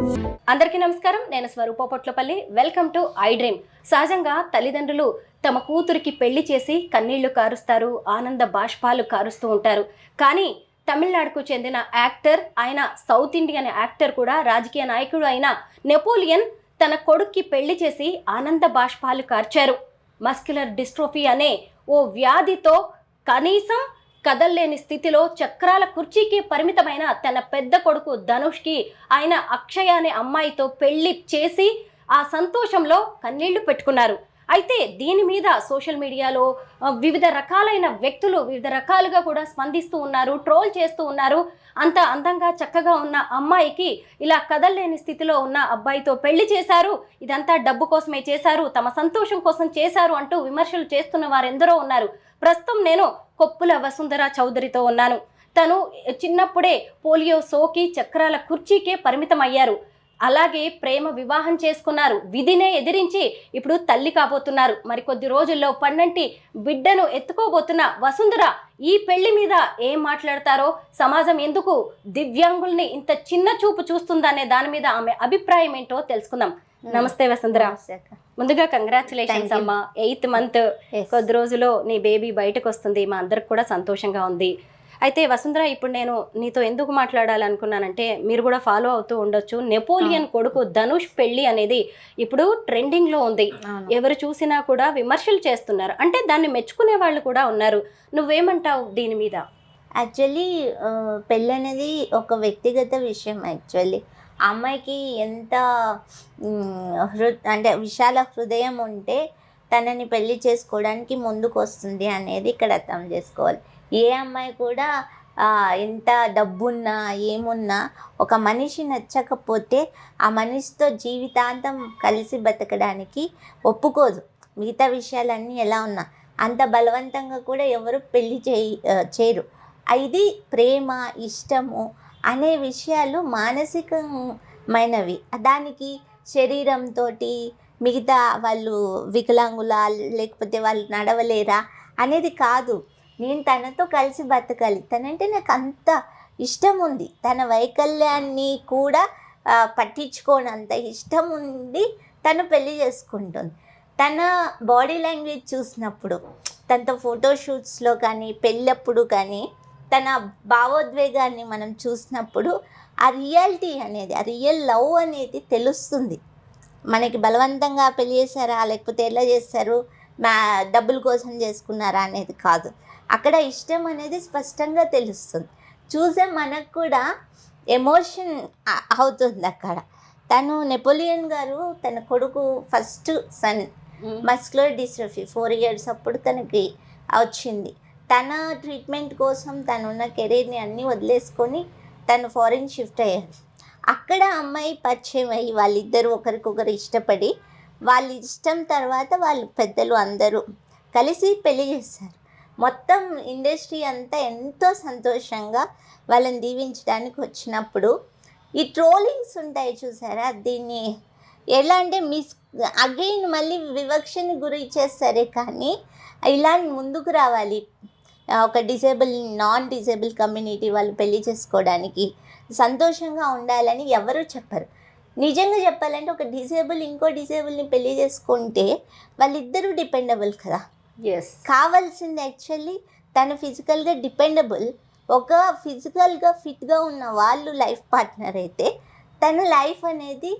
అందరికీ నమస్కారం. నేను Swaroopa Potlapalli. Welcome to I dream. సహజంగా తల్లిదండ్రులు తమ కూతురికి పెళ్లి చేసి కన్నీళ్లు కారుస్తారు, ఆనంద బాష్పాలు కారుస్తూ ఉంటారు. కానీ తమిళనాడుకు చెందిన యాక్టర్, ఆయన సౌత్ ఇండియన్ యాక్టర్ కూడా, రాజకీయ నాయకుడు అయిన నెపోలియన్ తన కొడుక్కి పెళ్లి చేసి ఆనంద బాష్పాలు కార్చారు. మస్క్యులర్ డిస్ట్రోఫీ అనే ఓ వ్యాధితో కనీసం కదల్లేని స్థితిలో చక్రాల కుర్చీకి పరిమితమైన తన పెద్ద కొడుకు ధనుష్కి ఆయన అక్షయ అనే అమ్మాయితో పెళ్లి చేసి ఆ సంతోషంలో కన్నీళ్లు పెట్టుకున్నారు. అయితే దీని మీద సోషల్ మీడియాలో వివిధ రకాలైన వ్యక్తులు వివిధ రకాలుగా కూడా స్పందిస్తూ ఉన్నారు, ట్రోల్ చేస్తూ ఉన్నారు. అంత అందంగా చక్కగా ఉన్న అమ్మాయికి ఇలా కదల్లేని స్థితిలో ఉన్న అబ్బాయితో పెళ్లి చేశారు, ఇదంతా డబ్బు కోసమే చేశారు, తమ సంతోషం కోసం చేశారు అంటూ విమర్శలు చేస్తున్న వారెందరో ఉన్నారు. ప్రస్తుతం నేను కొప్పుల వసుంధర చౌదరితో ఉన్నాను. తను చిన్నప్పుడే పోలియో సోకి చక్రాల కుర్చీకే పరిమితం అయ్యారు. అలాగే ప్రేమ వివాహం చేసుకున్నారు, విధినే ఎదిరించి ఇప్పుడు తల్లి కాబోతున్నారు. మరికొద్ది రోజుల్లో పన్నంటి బిడ్డను ఎత్తుకోబోతున్న వసుంధర ఈ పెళ్లి మీద ఏం మాట్లాడతారో, సమాజం ఎందుకు దివ్యాంగుల్ని ఇంత చిన్న చూపు చూస్తుందనే దాని మీద ఆమె అభిప్రాయం ఏంటో తెలుసుకుందాం. నమస్తే వసుంధర. ముందుగా కంగ్రాచులేషన్స్ అమ్మా. 8th month కొద్ది రోజులో నీ బేబీ బయటకు వస్తుంది, మా అందరికి కూడా సంతోషంగా ఉంది. అయితే వసుంధర, ఇప్పుడు నేను నీతో ఎందుకు మాట్లాడాలనుకున్నానంటే, మీరు కూడా ఫాలో అవుతూ ఉండొచ్చు, నెపోలియన్ కొడుకు ధనుష్ పెళ్లి అనేది ఇప్పుడు ట్రెండింగ్లో ఉంది. ఎవరు చూసినా కూడా విమర్శలు చేస్తున్నారు, అంటే దాన్ని మెచ్చుకునే వాళ్ళు కూడా ఉన్నారు. నువ్వేమంటావు దీని మీద? యాక్చువల్లీ పెళ్ళి అనేది ఒక వ్యక్తిగత విషయం. యాక్చువల్లీ ఆ అమ్మాయికి ఎంత అంటే విశాల హృదయం ఉంటే తనని పెళ్లి చేసుకోవడానికి ముందుకు వస్తుంది అనేది ఇక్కడ అర్థం చేసుకోవాలి. ఏ అమ్మాయి కూడా ఎంత డబ్బున్నా ఏమున్నా ఒక మనిషి నచ్చకపోతే ఆ మనిషితో జీవితాంతం కలిసి బతకడానికి ఒప్పుకోదు. మిగతా విషయాలన్నీ ఎలా ఉన్నా అంత బలవంతంగా కూడా ఎవరు పెళ్లి చేయరు. ఇది ప్రేమ, ఇష్టము అనే విషయాలు మానసికమైనవి. దానికి శరీరంతో మిగతా వాళ్ళు వికలాంగులా లేకపోతే వాళ్ళు నడవలేరా అనేది కాదు. నేను తనతో కలిసి బతకాలి, తనంటే నాకు అంత ఇష్టం ఉంది, తన వైకల్యాన్ని కూడా పట్టించుకోనంత ఇష్టం ఉంది, తను పెళ్లి చేసుకుంటుంది. తన బాడీ లాంగ్వేజ్ చూసినప్పుడు, తనతో ఫోటోషూట్స్లో కానీ పెళ్ళప్పుడు కానీ తన భావోద్వేగాన్ని మనం చూసినప్పుడు ఆ రియాలిటీ అనేది, ఆ రియల్ లవ్ అనేది తెలుస్తుంది మనకి. బలవంతంగా పెళ్లి చేశారా లేకపోతే ఎలా చేస్తారు, డబ్బుల కోసం చేసుకున్నారా అనేది కాదు. అక్కడ ఇష్టం అనేది స్పష్టంగా తెలుస్తుంది. చూసే మనకు కూడా ఎమోషన్ అవుతుంది అక్కడ. తను నెపోలియన్ గారు తన కొడుకు first son muscular dystrophy 4 years అప్పుడు తనకి వచ్చింది. తన ట్రీట్మెంట్ కోసం తనున్న కెరీర్ని అన్నీ వదిలేసుకొని తను ఫారిన్ షిఫ్ట్ అయ్యారు. అక్కడ అమ్మాయి పరిచయం అయ్యి వాళ్ళిద్దరూ ఒకరికొకరు ఇష్టపడి, వాళ్ళ ఇష్టం తర్వాత వాళ్ళు పెద్దలు అందరూ కలిసి పెళ్లి చేశారు. మొత్తం ఇండస్ట్రీ అంతా ఎంతో సంతోషంగా వాళ్ళని దీవించడానికి వచ్చినప్పుడు ఈ ట్రోలింగ్స్ ఉంటాయి చూసారా, దీన్ని ఎలా అంటే అగైన్ మళ్ళీ వివక్షని గురి చేస్తారే. కానీ ఇలా ముందుకు రావాలి, ఒక నాన్ డిజేబుల్ కమ్యూనిటీ వాళ్ళు పెళ్లి చేసుకోవడానికి సంతోషంగా ఉండాలని ఎవరు చెప్పరు. నిజంగా చెప్పాలంటే ఒక ఇంకో డిజేబుల్ని పెళ్లి చేసుకుంటే వాళ్ళిద్దరూ డిపెండబుల్ కదా. కావాల్సింది యాక్చువల్లీ తను ఫిజికల్గా డిపెండబుల్, ఒక ఫిజికల్గా ఫిట్గా ఉన్న వాళ్ళు లైఫ్ పార్ట్నర్ అయితే తన లైఫ్ అనేది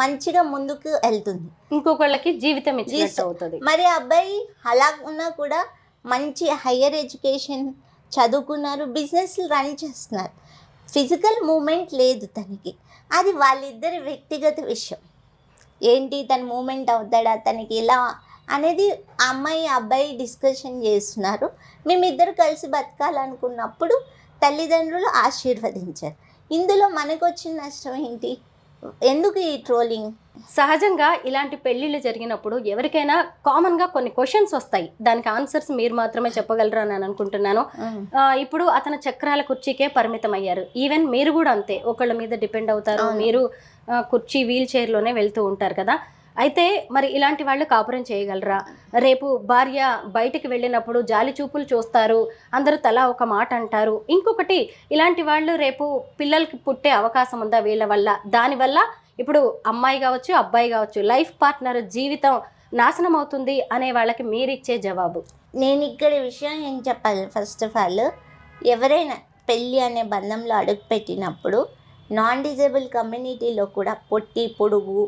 మంచిగా ముందుకు వెళ్తుంది, ఇంకొకళ్ళకి జీవితం ఇచ్చినట్టు అవుతుంది. మరి అబ్బాయి అలా ఉన్నా కూడా మంచి హయ్యర్ ఎడ్యుకేషన్ చదువుకున్నారు, బిజినెస్లు రన్ చేస్తున్నారు, ఫిజికల్ మూమెంట్ లేదు తనకి. అది వాళ్ళిద్దరి వ్యక్తిగత విషయం. ఏంటి తన మూమెంట్ అవుతాడా, తనకి ఎలా అనేది అబ్బాయి డిస్కషన్ చేస్తున్నారు. మేమిద్దరు కలిసి బతకాలనుకున్నప్పుడు తల్లిదండ్రులు ఆశీర్వదించారు. ఇందులో మనకు వచ్చిన నష్టం ఏంటి? ఎందుకు ఈ ట్రోలింగ్? సహజంగా ఇలాంటి పెళ్ళిళ్ళు జరిగినప్పుడు ఎవరికైనా కామన్గా కొన్ని క్వశ్చన్స్ వస్తాయి, దానికి ఆన్సర్స్ మీరు మాత్రమే చెప్పగలరు అని అనుకుంటున్నాను. ఇప్పుడు అతను చక్రాల కుర్చీకే పరిమితం అయ్యారు. ఈవెన్ మీరు కూడా అంతే, ఒకళ్ళ మీద డిపెండ్ అవుతారు. మీరు కుర్చీ వీల్ చైర్లోనే వెళ్తూ ఉంటారు కదా. అయితే మరి ఇలాంటి వాళ్ళు కాపురం చేయగలరా? రేపు భార్య బయటికి వెళ్ళినప్పుడు జాలి చూపులు చూస్తారు, అందరూ తలా ఒక మాట అంటారు. ఇంకొకటి, ఇలాంటి వాళ్ళు రేపు పిల్లలకి పుట్టే అవకాశం ఉందా వీళ్ళ వల్ల? దానివల్ల ఇప్పుడు అమ్మాయి కావచ్చు, అబ్బాయి కావచ్చు, లైఫ్ పార్ట్నర్ జీవితం నాశనం అవుతుంది అనే వాళ్ళకి మీరిచ్చే జవాబు? నేను ఇక్కడ విషయం ఏం చెప్పాలి, ఫస్ట్ ఆఫ్ ఆల్ ఎవరైనా పెళ్ళి అనే బంధంలో అడుగుపెట్టినప్పుడు నాన్ డిజేబుల్ కమ్యూనిటీలో కూడా పొట్టి పొడుగు,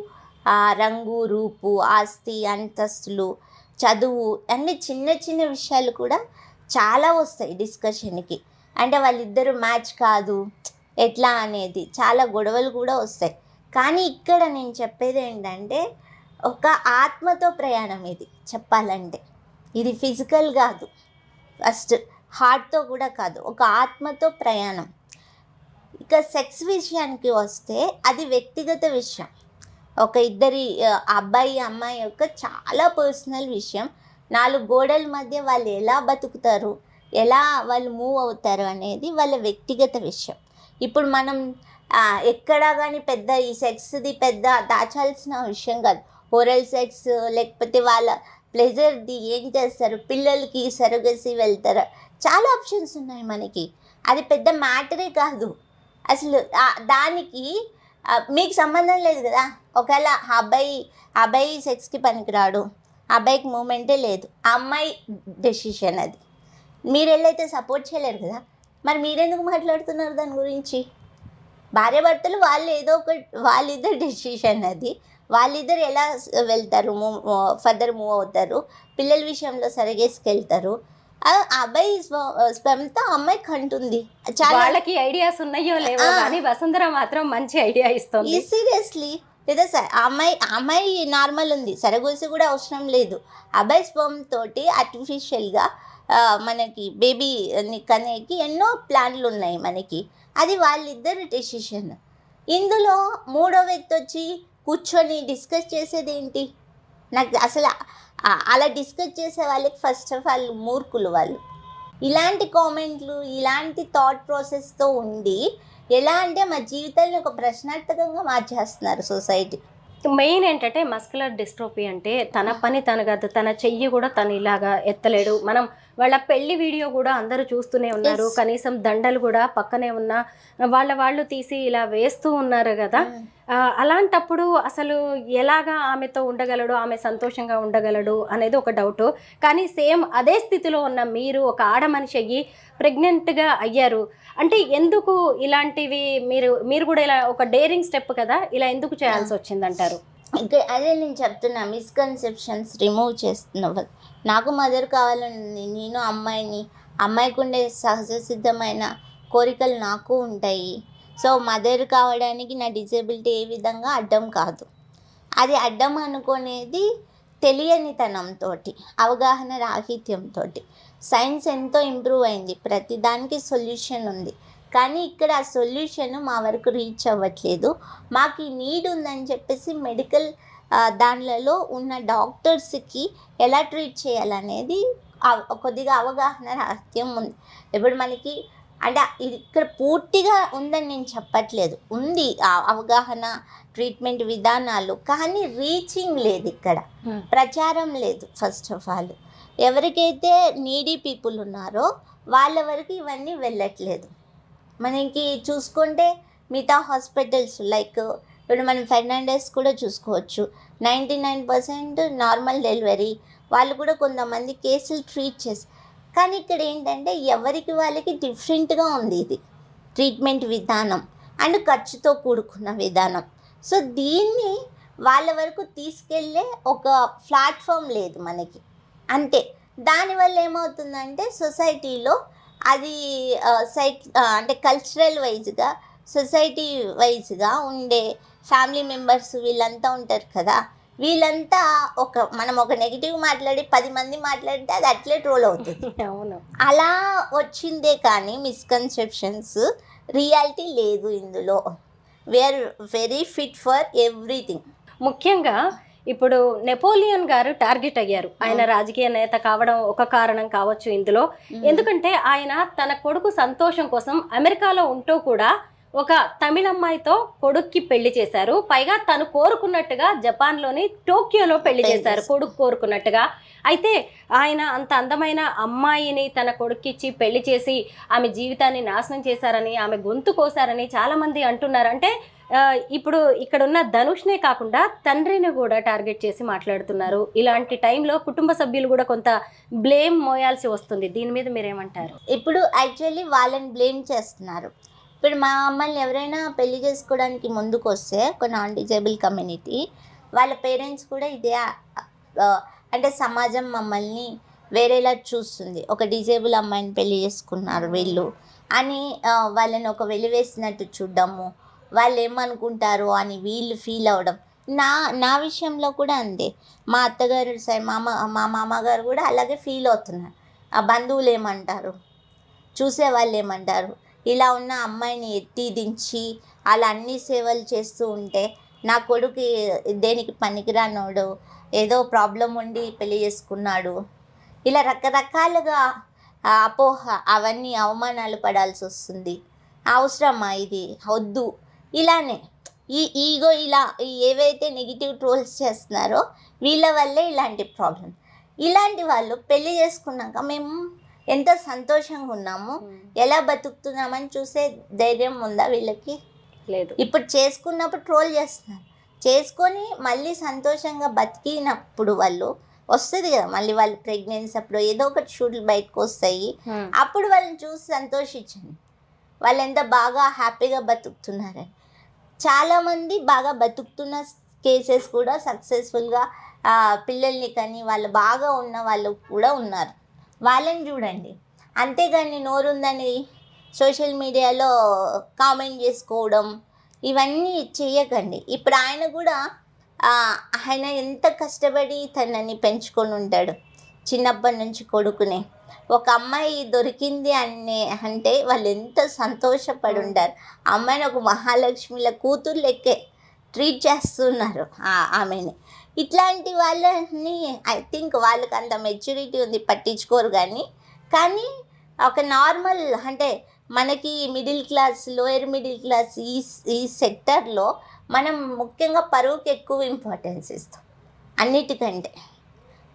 రంగు రూపు, ఆస్తి అంతస్తులు, చదువు అన్ని చిన్న చిన్న విషయాలు కూడా చాలా వస్తాయి డిస్కషన్కి. అంటే వాళ్ళిద్దరూ మ్యాచ్ కాదు ఎట్లా అనేది చాలా గొడవలు కూడా వస్తాయి. కానీ ఇక్కడ నేను చెప్పేది ఏంటంటే ఒక ఆత్మతో ప్రయాణం ఇది చెప్పాలంటే. ఇది ఫిజికల్ కాదు, ఫస్ట్ హార్ట్తో కూడా కాదు, ఒక ఆత్మతో ప్రయాణం. ఇక సెక్స్ విషయానికి వస్తే అది వ్యక్తిగత విషయం, ఒక ఇద్దరి అబ్బాయి అమ్మాయి యొక్క చాలా పర్సనల్ విషయం. 4 గోడల మధ్య వాళ్ళు ఎలా బతుకుతారు, ఎలా వాళ్ళు మూవ్ అవుతారు అనేది వాళ్ళ వ్యక్తిగత విషయం. ఇప్పుడు మనం ఎక్కడా కానీ పెద్ద ఈ సెక్స్ది పెద్ద దాచాల్సిన విషయం కాదు. ఓరల్ సెక్స్ లేకపోతే వాళ్ళ ప్లెజర్ది ఏం చేస్తారు, పిల్లలకి సరగసి వెళ్తారు, చాలా ఆప్షన్స్ ఉన్నాయి మనకి. అది పెద్ద మ్యాటరే కాదు అసలు. దానికి మీకు సంబంధం లేదు కదా. ఒకవేళ అబ్బాయి సెక్స్కి పనికిరాడు, అబ్బాయికి మూమెంటే లేదు, ఆ అమ్మాయి డెసిషన్ అది. మీరు వెళ్ళైతే సపోర్ట్ చేయలేరు కదా, మరి మీరెందుకు మాట్లాడుతున్నారు దాని గురించి? భార్యాభర్తలు వాళ్ళు ఏదో ఒక వాళ్ళిద్దరు డెసిషన్ అది. వాళ్ళిద్దరు ఎలా వెళ్తారు, ఫర్దర్ మూవ్ అవుతారు, పిల్లల విషయంలో సరిగేసుకెళ్తారు. అబ్బాయి స్పెమ్తో అమ్మాయి కంటుంది. చాలా వాళ్ళకి ఐడియాస్ ఉన్నాయో లేవో కానీ వసుంధర మాత్రం మంచి ఐడియా ఇస్తుంది. సీరియస్లీ లేదా సార్, అమ్మాయి నార్మల్ ఉంది, సరగోసి కూడా అవసరం లేదు. అబ్బాయి స్పెమ్ తోటి ఆర్టిఫిషియల్గా మనకి బేబీ కనేకి ఎన్నో ప్లాన్లు ఉన్నాయి మనకి. అది వాళ్ళిద్దరు డెసిషన్. ఇందులో మూడో వ్యక్తి వచ్చి కూర్చొని డిస్కస్ చేసేది ఏంటి? నాకు అసలు అలా డిస్కస్ చేసే వాళ్ళకి ఫస్ట్ ఆఫ్ ఆల్ మూర్ఖులు వాళ్ళు. ఇలాంటి కామెంట్లు, ఇలాంటి థాట్ ప్రాసెస్తో ఉండి ఎలా అంటే మా జీవితాన్ని ఒక ప్రశ్నార్థకంగా మార్చేస్తున్నారు సొసైటీ. మెయిన్ ఏంటంటే మస్కులర్ డిస్ట్రోఫీ అంటే తన పని తను కాదు, తన చెయ్యి కూడా తను ఇలాగా ఎత్తలేడు. మనం వాళ్ళ పెళ్లి వీడియో కూడా అందరూ చూస్తూనే ఉన్నారు. కనీసం దండలు కూడా పక్కనే ఉన్న వాళ్ళు తీసి ఇలా వేస్తూ ఉన్నారు కదా. అలాంటప్పుడు అసలు ఎలాగా ఆమెతో ఉండగలడు, ఆమె సంతోషంగా ఉండగలడు అనేది ఒక డౌట్. కానీ సేమ్ అదే స్థితిలో ఉన్న మీరు ఒక ఆడ మనిషి అయ్యి ప్రెగ్నెంట్గా అయ్యారు అంటే ఎందుకు ఇలాంటివి మీరు కూడా ఇలా ఒక డేరింగ్ స్టెప్ కదా, ఇలా ఎందుకు చేయాల్సి వచ్చిందంటారు? అదే నేను చెప్తున్నా, మిస్కన్సెప్షన్స్ రిమూవ్ చేస్తున్నా. నాకు మదర్ కావాలని, నేను అమ్మాయికి ఉండే సహజ సిద్ధమైన కోరికలు నాకు ఉంటాయి. సో మదర్ కావడానికి నా డిజేబిలిటీ ఏ విధంగా అడ్డం కాదు. అది అడ్డం అనుకునేది తెలియనితనంతో, అవగాహన రాహిత్యంతో. సైన్స్ ఎంతో ఇంప్రూవ్ అయింది, ప్రతిదానికి సొల్యూషన్ ఉంది. కానీ ఇక్కడ ఆ సొల్యూషన్ మా వరకు రీచ్ అవ్వట్లేదు. మాకు ఈ నీడ్ ఉందని చెప్పేసి మెడికల్ దానిలలో ఉన్న డాక్టర్స్కి ఎలా ట్రీట్ చేయాలనేది కొద్దిగా అవగాహన రాహిత్యం ఉంది. ఇప్పుడు మనకి అంటే ఇది ఇక్కడ పూర్తిగా ఉందని నేను చెప్పట్లేదు, ఉంది అవగాహన, ట్రీట్మెంట్ విధానాలు, కానీ రీచింగ్ లేదు, ఇక్కడ ప్రచారం లేదు. ఫస్ట్ ఆఫ్ ఆల్ ఎవరికైతే నీడీ పీపుల్ ఉన్నారో వాళ్ళ వరకు ఇవన్నీ వెళ్ళట్లేదు. మనకి చూసుకుంటే మిగతా హాస్పిటల్స్ లైక్ ఇప్పుడు మనం ఫెర్నాండెస్ కూడా చూసుకోవచ్చు, 99% నార్మల్ డెలివరీ, వాళ్ళు కూడా కొంతమంది కేసులు ట్రీట్ చేసి. కానీ ఇక్కడ ఏంటంటే ఎవరికి వాళ్ళకి డిఫరెంట్గా ఉంది ఇది ట్రీట్మెంట్ విధానం అండ్ ఖర్చుతో కూడుకున్న విధానం. సో దీన్ని వాళ్ళ వరకు తీసుకెళ్ళే ఒక ప్లాట్ఫామ్ లేదు మనకి, అంతే. దానివల్ల ఏమవుతుందంటే సొసైటీలో అది అంటే కల్చరల్ వైజ్గా, సొసైటీ వైజ్గా ఉండే ఫ్యామిలీ మెంబర్స్ వీళ్ళంతా ఉంటారు కదా, వీళ్ళంతా మనం ఒక నెగిటివ్ మాట్లాడి 10 మంది మాట్లాడితే అది అట్లే ట్రోల్ అవుతుంది. అవును, అలా వచ్చిందే కానీ మిస్కన్సెప్షన్స్, రియాలిటీ లేదు ఇందులో. We are very fit for everything. ముఖ్యంగా ఇప్పుడు నెపోలియన్ గారు టార్గెట్ అయ్యారు. ఆయన రాజకీయ నేత కావడం ఒక కారణం కావచ్చు ఇందులో. ఎందుకంటే ఆయన తన కొడుకు సంతోషం కోసం అమెరికాలో ఉంటూ కూడా ఒక తమిళ అమ్మాయితో కొడుక్కి పెళ్లి చేశారు. పైగా తను కోరుకున్నట్టుగా జపాన్లోని టోక్యోలో పెళ్లి చేశారు, కొడుకు కోరుకున్నట్టుగా. అయితే ఆయన అంత అందమైన అమ్మాయిని తన కొడుక్కిచ్చి పెళ్లి చేసి ఆమె జీవితాన్ని నాశనం చేశారని, ఆమె గొంతు కోసారని చాలా మంది అంటున్నారు. అంటే ఇప్పుడు ఇక్కడున్న ధనుష్నే కాకుండా తండ్రిని కూడా టార్గెట్ చేసి మాట్లాడుతున్నారు. ఇలాంటి టైంలో కుటుంబ సభ్యులు కూడా కొంత బ్లేమ్ మోయాల్సి వస్తుంది. దీని మీద మీరేమంటారు? ఇప్పుడు యాక్చువల్లీ వాళ్ళని బ్లేమ్ చేస్తున్నారు. ఇప్పుడు మా మమ్మల్ని ఎవరైనా పెళ్లి చేసుకోవడానికి ముందుకు వస్తే ఒక నాన్ డిజేబుల్ కమ్యూనిటీ వాళ్ళ పేరెంట్స్ కూడా ఇదే అంటే సమాజం మమ్మల్ని వేరేలా చూస్తుంది. ఒక డిజేబుల్ అమ్మాయిని పెళ్లి చేసుకున్నారు వీళ్ళు అని వాళ్ళని ఒక వెలివేసినట్టు చూడడము, వాళ్ళు ఏమనుకుంటారో అని వీళ్ళు ఫీల్ అవ్వడం. నా విషయంలో కూడా అంతే. మా అత్తగారు సైడ్ మా మామగారు కూడా అలాగే ఫీల్ అవుతున్నారు. ఆ బంధువులు ఏమంటారు, చూసేవాళ్ళు ఏమంటారు, ఇలా ఉన్న అమ్మాయిని ఎత్తి దించి అలా అన్ని సేవలు చేస్తూ ఉంటే నా కొడుకు దేనికి పనికిరానోడు, ఏదో ప్రాబ్లం ఉండి పెళ్లి చేసుకున్నాడు, ఇలా రకరకాలుగా అపోహ అవన్నీ అవమానాలు పడాల్సి వస్తుంది. అవసరమా ఇది, వద్దు. ఇలానే ఈ ఈగో ఇలా ఏవైతే నెగిటివ్ ట్రోల్స్ చేస్తున్నారో వీళ్ళ వల్లే ఇలాంటి ప్రాబ్లం. ఇలాంటి వాళ్ళు పెళ్లి చేసుకున్నాక మేము ఎంత సంతోషంగా ఉన్నాము, ఎలా బతుకుతున్నామని చూసే ధైర్యం ఉందా వీళ్ళకి? లేదు. ఇప్పుడు చేసుకున్నప్పుడు ట్రోల్ చేస్తున్నారు. చేసుకొని మళ్ళీ సంతోషంగా బతికినప్పుడు వాళ్ళు వస్తుంది కదా, మళ్ళీ వాళ్ళు ప్రెగ్నెన్సీ అప్పుడు ఏదో ఒకటి షూట్లు బయటకు వస్తాయి. అప్పుడు వాళ్ళని చూసి సంతోషించండి, వాళ్ళు ఎంత బాగా హ్యాపీగా బతుకుతున్నారని. చాలామంది బాగా బతుకుతున్న కేసెస్ కూడా సక్సెస్ఫుల్గా పిల్లల్ని కానీ వాళ్ళు బాగా ఉన్న వాళ్ళు కూడా ఉన్నారు. వాళ్ళని చూడండి. అంతేగాని నోరుందని సోషల్ మీడియాలో కామెంట్ చేసుకోవడం ఇవన్నీ చేయకండి. ఇప్పుడు ఆయన కూడా ఆయన ఎంత కష్టపడి తనని పెంచుకొని ఉంటాడు చిన్నప్పటి నుంచి కొడుకునే. ఒక అమ్మాయి దొరికింది అంటే వాళ్ళు ఎంత సంతోషపడి ఉంటారు. అమ్మాయిని ఒక మహాలక్ష్మిల కూతురు లెక్కే ట్రీట్ చేస్తున్నారు ఆమెని. ఇట్లాంటి వాళ్ళని ఐ థింక్ వాళ్ళకి అంత మెచ్యూరిటీ ఉంది, పట్టించుకోరు. కానీ ఒక నార్మల్ అంటే మనకి middle class, lower middle class ఈ సెక్టర్లో మనం ముఖ్యంగా పరువుకి ఎక్కువ ఇంపార్టెన్స్ ఇస్తాం. అన్నిటికంటే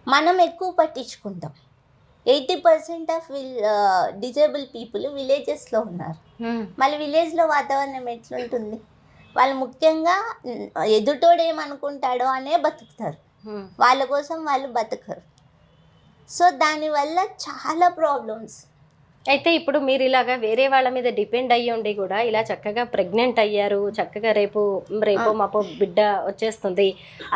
మనం ఎక్కువ పట్టించుకుంటాం. 80% ఆఫ్ డిజేబుల్ పీపుల్ విలేజెస్లో ఉన్నారు. మళ్ళీ విలేజ్లో వాతావరణం ఎట్లుంటుంది? వాళ్ళు ముఖ్యంగా ఎదుటోడు ఏమనుకుంటాడో అనే బతుకుతారు. వాళ్ళ కోసం వాళ్ళు బతకరు. సో దానివల్ల చాలా ప్రాబ్లమ్స్. అయితే ఇప్పుడు మీరు ఇలాగా వేరే వాళ్ళ మీద డిపెండ్ అయ్యి ఉండి కూడా ఇలా చక్కగా ప్రెగ్నెంట్ అయ్యారు, చక్కగా రేపు మాపో బిడ్డ వచ్చేస్తుంది.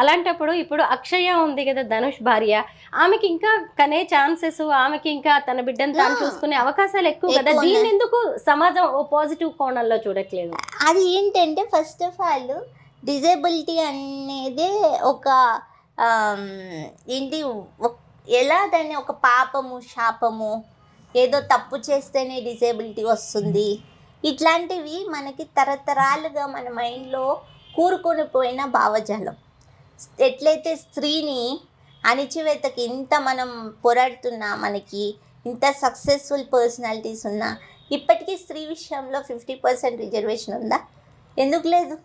అలాంటప్పుడు ఇప్పుడు అక్షయ ఉంది కదా, ధనుష్ భార్య, ఆమెకి ఇంకా కనే ఛాన్సెస్, ఆమెకి ఇంకా తన బిడ్డను తాను చూసుకునే అవకాశాలు ఎక్కువ కదా. దీన్ని ఎందుకు సమాజం ఓ పాజిటివ్ కోణంలో చూడట్లేదు? అది ఏంటంటే ఫస్ట్ ఆఫ్ ఆల్ డిజేబిలిటీ అనేది ఒక ఏంటి, ఎలా దాన్ని ఒక పాపము శాపము, ఏదో తప్పు చేస్తేనే డిజేబిలిటీ వస్తుంది, ఇట్లాంటివి మనకి తరతరాలుగా మన మైండ్లో కూరుకొని పోయిన భావజాలం. ఎట్లయితే స్త్రీని అణిచివేతకి ఇంత మనం పోరాడుతున్నా, మనకి ఇంత సక్సెస్ఫుల్ పర్సనాలిటీస్ ఉన్నా, ఇప్పటికీ స్త్రీ విషయంలో 50% రిజర్వేషన్ ఉందా? ఎందుకు లేదు?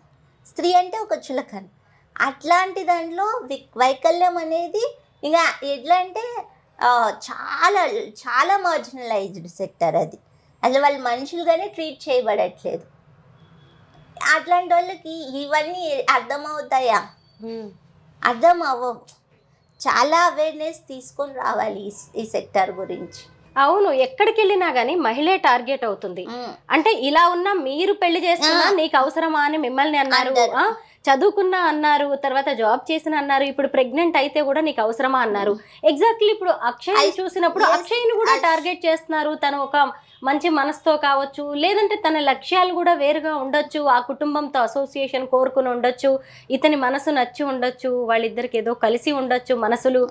స్త్రీ అంటే ఒక చులకన. అట్లాంటి దాంట్లో వైకల్యం అనేది ఇంకా ఎట్లా అంటే చాలా చాలా మార్జినలైజ్డ్ సెక్టర్ అది. అసలు వాళ్ళు మనుషులుగానే ట్రీట్ చేయబడట్లేదు. అట్లాంటి వాళ్ళకి ఇవన్నీ అర్థమవుతాయా? అర్థం అవ్వవు. చాలా అవేర్నెస్ తీసుకొని రావాలి ఈ సెక్టర్ గురించి. అవును, ఎక్కడికి వెళ్ళినా కానీ మహిళే టార్గెట్ అవుతుంది. అంటే ఇలా ఉన్న మీరు పెళ్లి చేసుకున్నా నీకు అవసరమా అని మిమ్మల్ని అన్నారు, చదువుకున్నా అన్నారు, తర్వాత జాబ్ చేసిన అన్నారు, ఇప్పుడు ప్రెగ్నెంట్ అయితే కూడా నీకు అవసరమా అన్నారు. ఎగ్జాక్ట్లీ ఇప్పుడు అక్షయ్ చూసినప్పుడు అక్షయ్ని కూడా టార్గెట్ చేస్తున్నారు. తను ఒక మంచి మనసుతో కావచ్చు, లేదంటే తన లక్ష్యాలు కూడా వేరుగా ఉండొచ్చు, ఆ కుటుంబంతో అసోసియేషన్ కోరుకుని ఉండొచ్చు, ఇతని మనసు నచ్చి ఉండొచ్చు, వాళ్ళిద్దరికి ఏదో కలిసి ఉండొచ్చు మనసులు.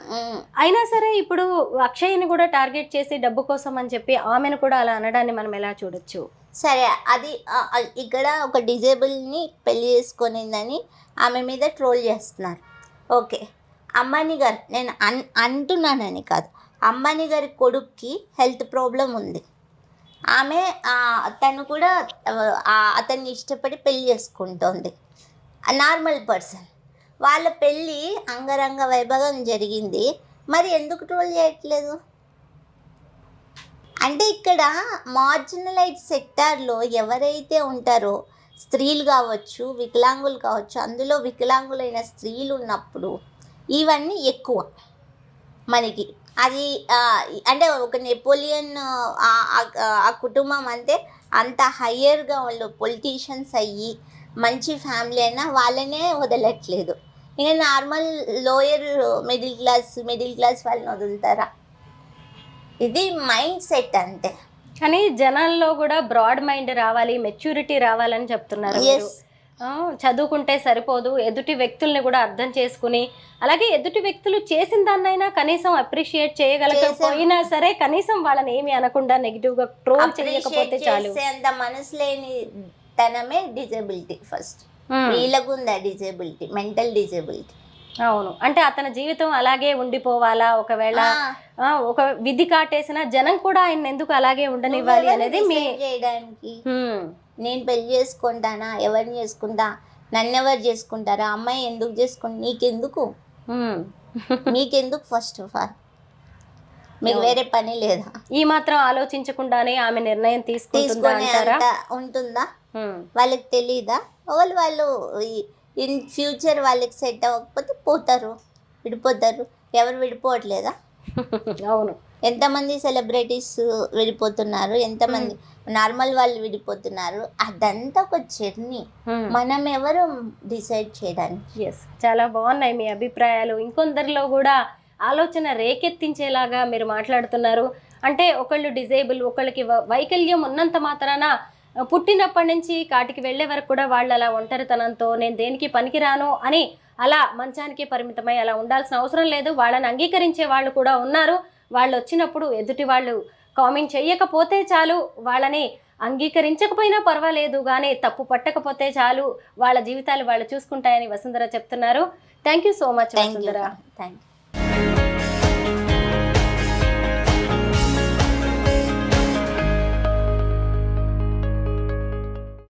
అయినా సరే ఇప్పుడు అక్షయ్ని కూడా టార్గెట్ చేసి డబ్బు కోసం అని చెప్పి ఆమెను కూడా అలా అనడాన్ని మనం ఎలా చూడొచ్చు? సరే, అది ఇక్కడ ఒక డిజేబుల్ని పెళ్లి చేసుకునిందని ఆమె మీద ట్రోల్ చేస్తున్నారు. ఓకే, అంబానీ గారు, నేను అంటున్నానని కాదు, అంబానీ గారి కొడుక్కి హెల్త్ ప్రాబ్లం ఉంది. ఆమె తను కూడా అతన్ని ఇష్టపడి పెళ్లి చేసుకుంటోంది. Normal person. వాళ్ళ పెళ్ళి అంగరంగ వైభవం జరిగింది. మరి ఎందుకు ట్రోల్ చేయట్లేదు? అంటే ఇక్కడ మార్జినలైజ్ సెక్టార్లో ఎవరైతే ఉంటారో స్త్రీలు కావచ్చు, వికలాంగులు కావచ్చు, అందులో వికలాంగులైన స్త్రీలు ఉన్నప్పుడు ఇవన్నీ ఎక్కువ మనకి. అది అంటే ఒక నెపోలియన్ ఆ కుటుంబం అంటే అంత హయ్యర్గా వాళ్ళు పొలిటీషియన్స్ అయ్యి మంచి ఫ్యామిలీ అయినా వాళ్ళనే వదలట్లేదు. ఇంకా నార్మల్ లోయర్ మిడిల్ క్లాస్ వాళ్ళని వదులుతారా? ఇది మైండ్ సెట్ అంతే. కానీ జనాల్లో కూడా బ్రాడ్ మైండ్ రావాలి, మెచ్యూరిటీ రావాలని చెప్తున్నారు మీరు. చదువుకుంటే సరిపోదు, ఎదుటి వ్యక్తుల్ని కూడా అర్థం చేసుకుని, అలాగే ఎదుటి వ్యక్తులు చేసిన దాన్నైనా కనీసం అప్రిషియేట్ చేయగలకపోయినా సరే కనీసం వాళ్ళని ఏమి అనకుండా నెగిటివ్ గా ట్రోల్ చేయకపోతే చాలు. అంత మనసు లేని తనమే డిజేబిలిటీ. ఫస్ట్ వీళ్ళకుందా డిజేబిలిటీ, మెంటల్ డిజేబిలిటీ. అవును, అంటే అతని జీవితం అలాగే ఉండిపోవాలా? ఒకవేళ ఒక విధి కాటేసిన జనం కూడా ఆయన ఎందుకు అలాగే ఉండనివ్వాలి అనేది మీ చేయడానికి. నేను పెళ్లి చేసుకుంటానా, ఎవరిని చేసుకుంటా, నన్ను ఎవరు చేసుకుంటారా, అమ్మాయి ఎందుకు చేసుకుంటా, నీకెందుకు ఫస్ట్ ఆఫ్ ఆల్? మీకు వేరే పని లేదా? ఈ మాత్రం ఆలోచించకుండానే ఆమె నిర్ణయం తీసుకుంటుందా? ఉంటుందా? వాళ్ళకి తెలీదా? వాళ్ళు ఇన్ ఫ్యూచర్ వాళ్ళకి సెట్ అవ్వకపోతే పోతారు, విడిపోతారు. ఎవరు విడిపోవట్లేదా? అవును, ఎంతమంది సెలబ్రిటీస్ విడిపోతున్నారు, ఎంతమంది నార్మల్ వాళ్ళు విడిపోతున్నారు. అదంతా ఒక జర్నీ. మనం ఎవరు డిసైడ్ చేయడానికి? ఎస్, చాలా బాగున్నాయి మీ అభిప్రాయాలు. ఇంకొందరిలో కూడా ఆలోచన రేకెత్తించేలాగా మీరు మాట్లాడుతున్నారు. అంటే ఒకళ్ళు డిజేబుల్, ఒకళ్ళకి వైకల్యం ఉన్నంత మాత్రాన పుట్టినప్పటి నుంచి కాటికి వెళ్ళే వరకు కూడా వాళ్ళు అలా ఒంటరితనంతో నేను దేనికి పనికిరాను అని అలా మంచానికి పరిమితమై అలా ఉండాల్సిన అవసరం లేదు. వాళ్ళని అంగీకరించే వాళ్ళు కూడా ఉన్నారు. వాళ్ళు వచ్చినప్పుడు ఎదుటి వాళ్ళు కామెంట్ చేయకపోతే చాలు, వాళ్ళని అంగీకరించకపోయినా పర్వాలేదు, కానీ తప్పు పట్టకపోతే చాలు, వాళ్ళ జీవితాలు వాళ్ళు చూసుకుంటాయని వసుంధర చెప్తున్నారు. Thank you so much Vasundhara. Thank you.